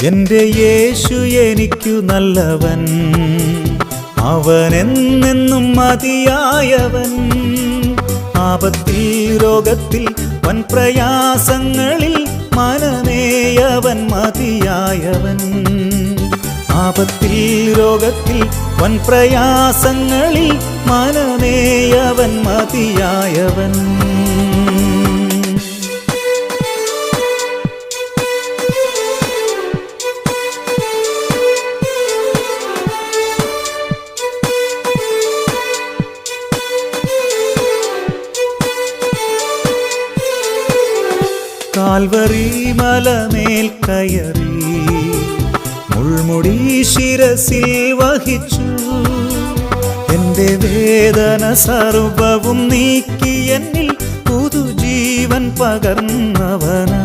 എൻ്റെ യേശു എനിക്കു നല്ലവൻ, അവനെന്നെന്നും മതിയായവൻ. ആപത്തിൽ രോഗത്തിൽ വൻ പ്രയാസങ്ങളിൽ മനമേയവൻ മതിയായവൻ. ആപത്തിൽ രോഗത്തിൽ വൻ പ്രയാസങ്ങളിൽ മനമേയവൻ മതിയായവൻ. കാൽവറി മലമേൽ കയറി മുൾമുടി ശിരസിൽ വഹിച്ചു. എൻ്റെ വേദന സർവവും നീക്കി എന്നിൽ പുതുജീവൻ പകർന്നവനാ.